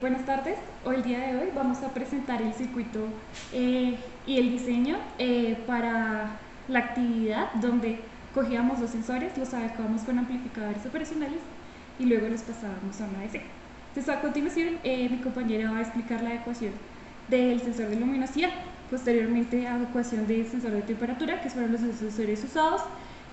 Buenas tardes, hoy el día de hoy vamos a presentar el circuito y el diseño para la actividad donde cogíamos los sensores, los adecuábamos con amplificadores operacionales y luego los pasábamos a una ADC. Entonces a continuación mi compañera va a explicar la adecuación del sensor de luminosidad, posteriormente adecuación del sensor de temperatura, que fueron los sensores usados,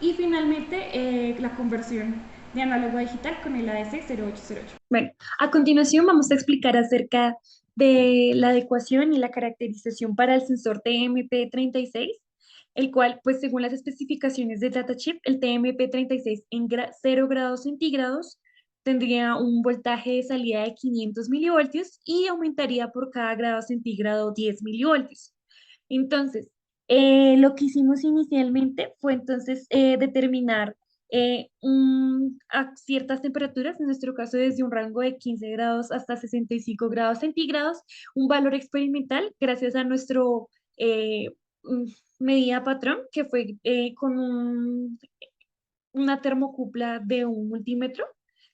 y finalmente la conversión de análogo a digital con el ADC 0808. Bueno, a continuación vamos a explicar acerca de la adecuación y la caracterización para el sensor TMP36, el cual, pues según las especificaciones de DataChip, el TMP36 en 0 grados centígrados tendría un voltaje de salida de 500 milivoltios y aumentaría por cada grado centígrado 10 milivoltios. Entonces, lo que hicimos inicialmente fue entonces determinar a ciertas temperaturas, en nuestro caso desde un rango de 15 grados hasta 65 grados centígrados, un valor experimental gracias a nuestro eh, mm, medida patrón, que fue con una termocupla de un multímetro,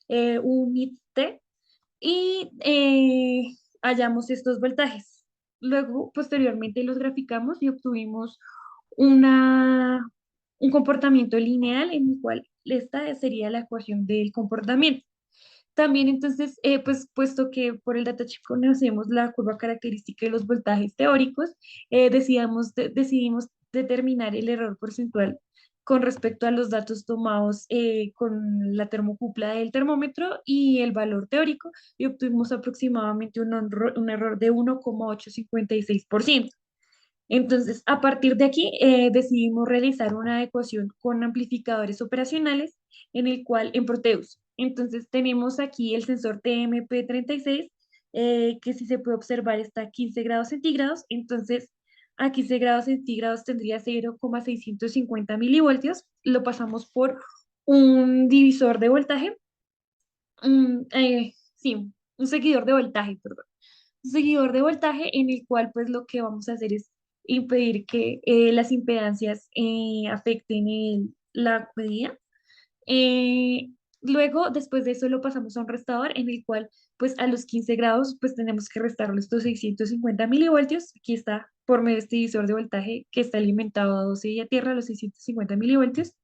un IT, y hallamos estos voltajes. Luego, posteriormente, los graficamos y obtuvimos una, un comportamiento lineal en el cual esta sería la ecuación del comportamiento. También entonces, pues puesto que por el datasheet conocemos la curva característica de los voltajes teóricos, decidimos determinar el error porcentual con respecto a los datos tomados con la termocupla del termómetro y el valor teórico, y obtuvimos aproximadamente un error de 1,856%. Entonces, a partir de aquí, decidimos realizar una adecuación con amplificadores operacionales en el cual, en Proteus. Entonces, tenemos aquí el sensor TMP36, que si se puede observar está a 15 grados centígrados. Entonces, a 15 grados centígrados tendría 0,650 milivoltios. Lo pasamos por un divisor de voltaje, sí, un seguidor de voltaje, perdón, un seguidor de voltaje en el cual pues lo que vamos a hacer es impedir que las impedancias afecten la medida. Eh, Luego, después de eso, lo pasamos a un restador en el cual, pues a los 15 grados, pues tenemos que restarle estos 650 milivoltios. Aquí está por medio de este divisor de voltaje que está alimentado a 12 y a tierra, los 650 milivoltios.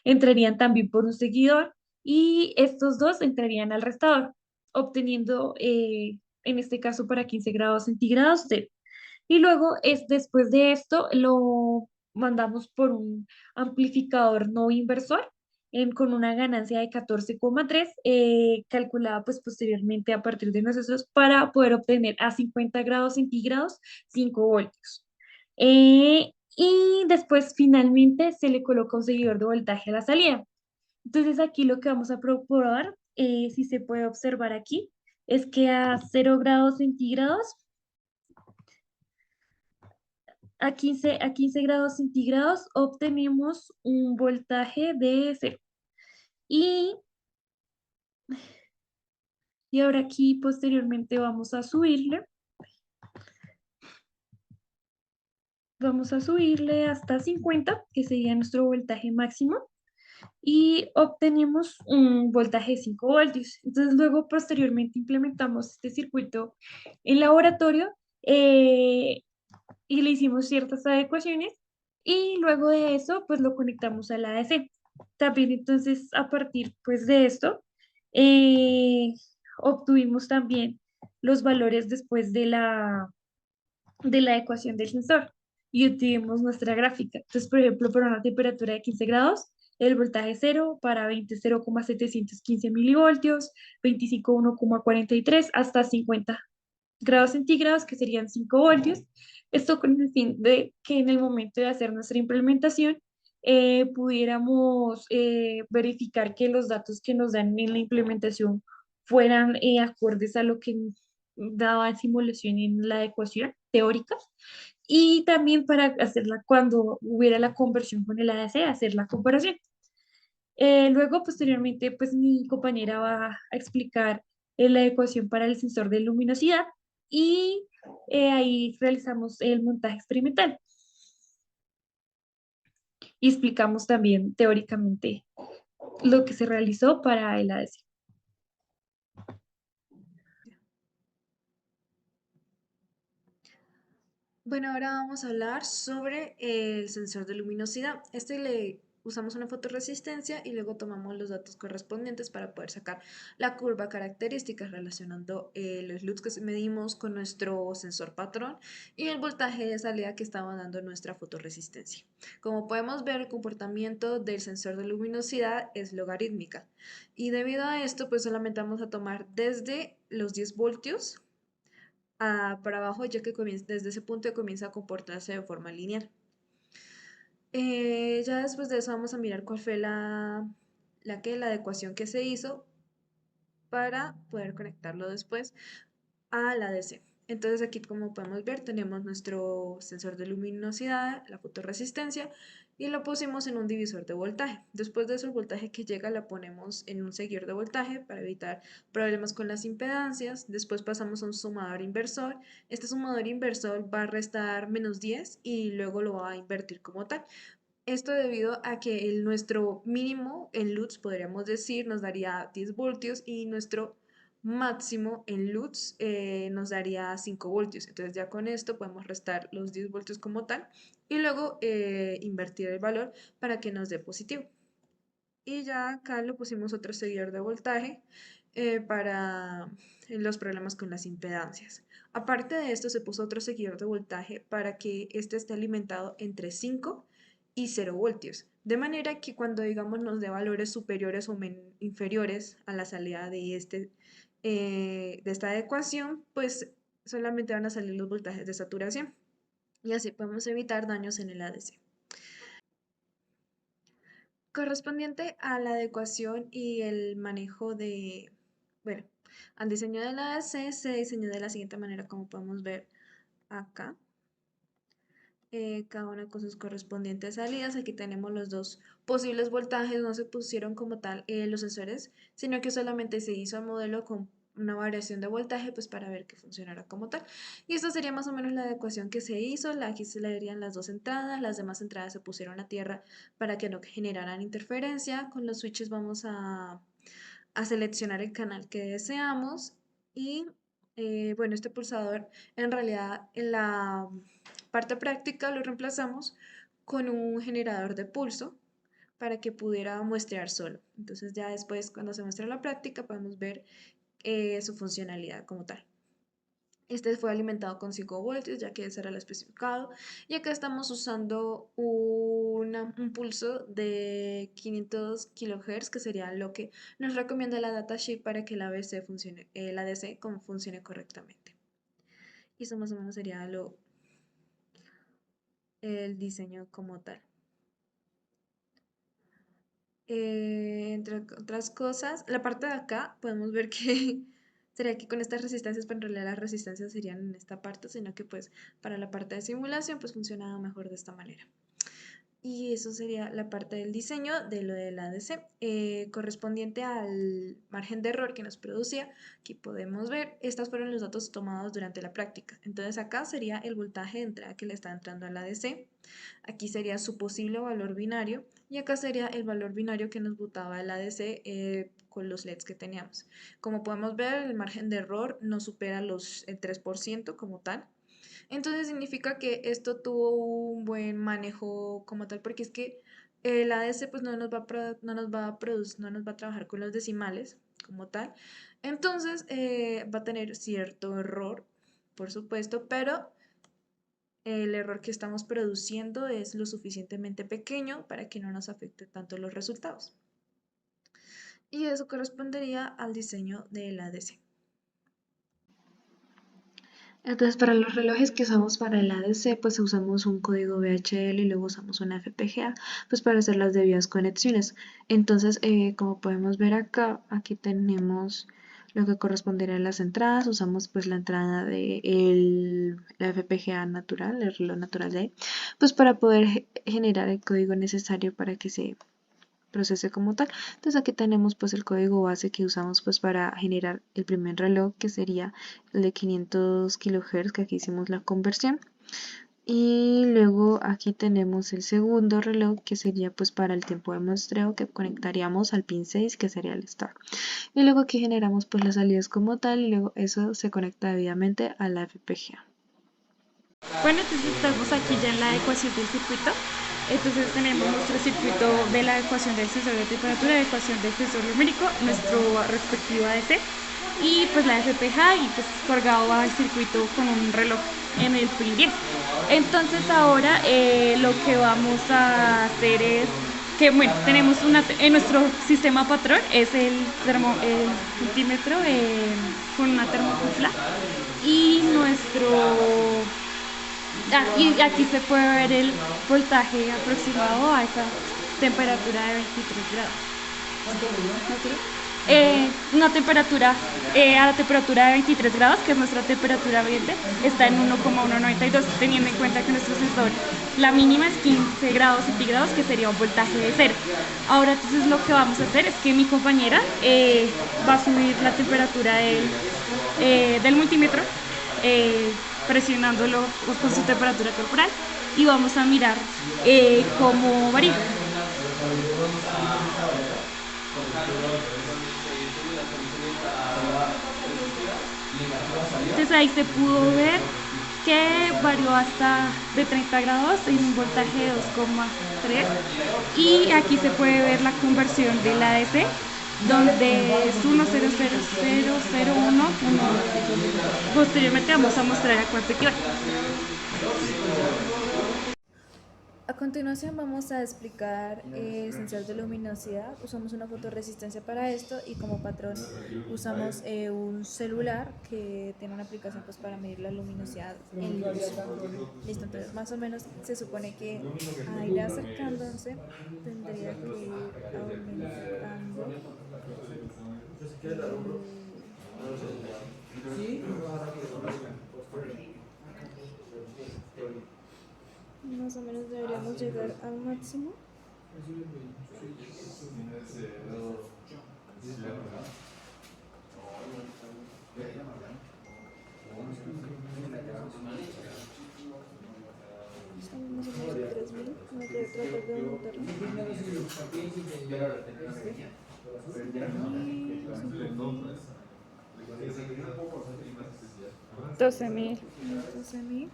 Entrarían también por un seguidor y estos dos entrarían al restador, obteniendo, en este caso, para 15 grados centígrados, cero. Y luego, después de esto, lo mandamos por un amplificador no inversor con una ganancia de 14,3, calculada pues posteriormente a partir de nosotros para poder obtener a 50 grados centígrados 5 voltios. Y después finalmente se le coloca un seguidor de voltaje a la salida. Entonces aquí lo que vamos a probar, si se puede observar aquí, es que a 0 grados centígrados, a quince grados centígrados obtenemos un voltaje de cero. Y, y ahora aquí posteriormente vamos a subirle hasta 50, que sería nuestro voltaje máximo, y obtenemos un voltaje de 5 voltios. Entonces luego posteriormente implementamos este circuito en laboratorio, eh, y le hicimos ciertas adecuaciones y luego de eso pues lo conectamos a la ADC. También entonces a partir pues de esto eh, obtuvimos también los valores después de la ecuación del sensor y obtuvimos nuestra gráfica. Entonces, por ejemplo, para una temperatura de 15 grados, el voltaje cero para 20 0,715 milivoltios, 25 1,43 hasta 50 grados centígrados, que serían 5 voltios. Esto con el fin de que en el momento de hacer nuestra implementación pudiéramos verificar que los datos que nos dan en la implementación fueran acordes a lo que daba en simulación en la ecuación teórica, y también para hacerla cuando hubiera la conversión con el ADC, hacer la comparación. Luego, posteriormente, pues mi compañera va a explicar la ecuación para el sensor de luminosidad y ahí realizamos el montaje experimental y explicamos también teóricamente lo que se realizó para el ADC. Bueno, ahora vamos a hablar sobre el sensor de luminosidad. Este le usamos una fotorresistencia y luego tomamos los datos correspondientes para poder sacar la curva característica relacionando los LUTs que medimos con nuestro sensor patrón y el voltaje de salida que estaba dando nuestra fotorresistencia. Como podemos ver, el comportamiento del sensor de luminosidad es logarítmica y debido a esto, pues solamente vamos a tomar desde los 10 voltios para abajo, ya que desde ese punto comienza a comportarse de forma lineal. Ya después de eso vamos a mirar cuál fue la adecuación que se hizo para poder conectarlo después a la DC. Entonces aquí como podemos ver tenemos nuestro sensor de luminosidad, la fotorresistencia y lo pusimos en un divisor de voltaje. Después de eso el voltaje que llega la ponemos en un seguidor de voltaje para evitar problemas con las impedancias. Después pasamos a un sumador inversor. Este sumador inversor va a restar -10 y luego lo va a invertir como tal. Esto debido a que nuestro mínimo en LUTs, podríamos decir, nos daría 10 voltios y nuestro máximo en LUTs nos daría 5 voltios. Entonces ya con esto podemos restar los 10 voltios como tal y luego invertir el valor para que nos dé positivo. Y ya acá lo pusimos otro seguidor de voltaje para los problemas con las impedancias. Aparte de esto, se puso otro seguidor de voltaje para que este esté alimentado entre 5 y 0 voltios. De manera que cuando, digamos, nos dé valores superiores o inferiores a la salida de esta ecuación, pues solamente van a salir los voltajes de saturación. Y así podemos evitar daños en el ADC. Correspondiente a la adecuación y el manejo bueno, al diseño de la AC se diseñó de la siguiente manera, como podemos ver acá. Cada una con sus correspondientes salidas. Aquí tenemos los dos posibles voltajes, no se pusieron como tal los sensores, sino que solamente se hizo el modelo con una variación de voltaje pues para ver que funcionara como tal. Y esta sería más o menos la adecuación que se hizo. Aquí se le darían las dos entradas, las demás entradas se pusieron a tierra para que no generaran interferencia. Con los switches vamos a seleccionar el canal que deseamos y bueno, este pulsador en realidad en la parte práctica lo reemplazamos con un generador de pulso para que pudiera muestrear solo. Entonces ya después cuando se muestra la práctica podemos ver su funcionalidad como tal. Este fue alimentado con 5 voltios, ya que ese era el especificado. Y acá estamos usando un pulso de 500 kHz, que sería lo que nos recomienda la datasheet para que la ADC funcione, la DC funcione correctamente. Y eso más o menos sería el diseño como tal. Entre otras cosas, la parte de acá podemos ver que sería que con estas resistencias, pero en realidad las resistencias serían en esta parte, sino que pues para la parte de simulación pues funcionaba mejor de esta manera. Y eso sería la parte del diseño de lo del ADC. Correspondiente al margen de error que nos producía, aquí podemos ver, estos fueron los datos tomados durante la práctica. Entonces acá sería el voltaje de entrada que le está entrando al ADC, aquí sería su posible valor binario y acá sería el valor binario que nos botaba el ADC con los LEDs que teníamos. Como podemos ver, el margen de error no supera el 3% como tal. Entonces significa que esto tuvo un buen manejo como tal, porque es que el ADC pues no nos va a trabajar con los decimales como tal. Entonces va a tener cierto error, por supuesto, pero el error que estamos produciendo es lo suficientemente pequeño para que no nos afecte tanto los resultados. Y eso correspondería al diseño del ADC. Entonces, para los relojes que usamos para el ADC, pues usamos un código VHL y luego usamos una FPGA, pues para hacer las debidas conexiones. Entonces, como podemos ver acá, aquí tenemos lo que correspondería a las entradas. Usamos pues la entrada de la FPGA natural, el reloj natural de ahí, pues para poder generar el código necesario para que se procese como tal. Entonces aquí tenemos pues el código base que usamos pues para generar el primer reloj, que sería el de 500 kHz, que aquí hicimos la conversión. Y luego aquí tenemos el segundo reloj, que sería pues para el tiempo de muestreo, que conectaríamos al pin 6, que sería el start. Y luego aquí generamos pues las salidas como tal y luego eso se conecta debidamente a la FPGA. Bueno, entonces estamos aquí ya en la ecuación del circuito. Entonces tenemos nuestro circuito de la ecuación del sensor de temperatura, la ecuación del sensor numérico, nuestro respectivo ADC y pues la FPGA y pues colgado va el circuito con un reloj en el pin 10. Entonces ahora lo que vamos a hacer es que bueno, tenemos en nuestro sistema patrón es el multímetro con una termocupla y y aquí se puede ver el voltaje aproximado a esa temperatura de 23 grados. Una temperatura a la temperatura de 23 grados, que es nuestra temperatura ambiente, está en 1,192, teniendo en cuenta que nuestro sensor, la mínima es 15 grados centígrados, que sería un voltaje de 0. Ahora entonces lo que vamos a hacer es que mi compañera va a subir la temperatura del multímetro, presionándolo con su temperatura corporal y vamos a mirar cómo varía. Entonces ahí se pudo ver que varió hasta de 30 grados en un voltaje de 2,3 y aquí se puede ver la conversión del ADC donde es 1,00001. Posteriormente vamos a mostrar a cuánto equivale. A continuación vamos a explicar el sensor de luminosidad. Usamos una fotorresistencia para esto y como patrón usamos un celular que tiene una aplicación pues para medir la luminosidad en luz. Listo, entonces más o menos se supone que a ir acercándose tendría que ir aumentando más o menos deberíamos llegar al máximo. Estamos más o menos en 3000. Vamos a tratar de aumentarlo. 12.000. 12.000.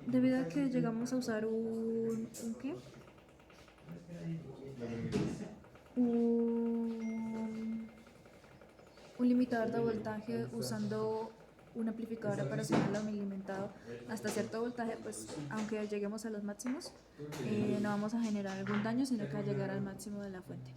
Debido a que llegamos a usar un limitador de voltaje usando un amplificador operacional milimentado hasta cierto voltaje, pues aunque lleguemos a los máximos, no vamos a generar algún daño, sino que va a llegar al máximo de la fuente.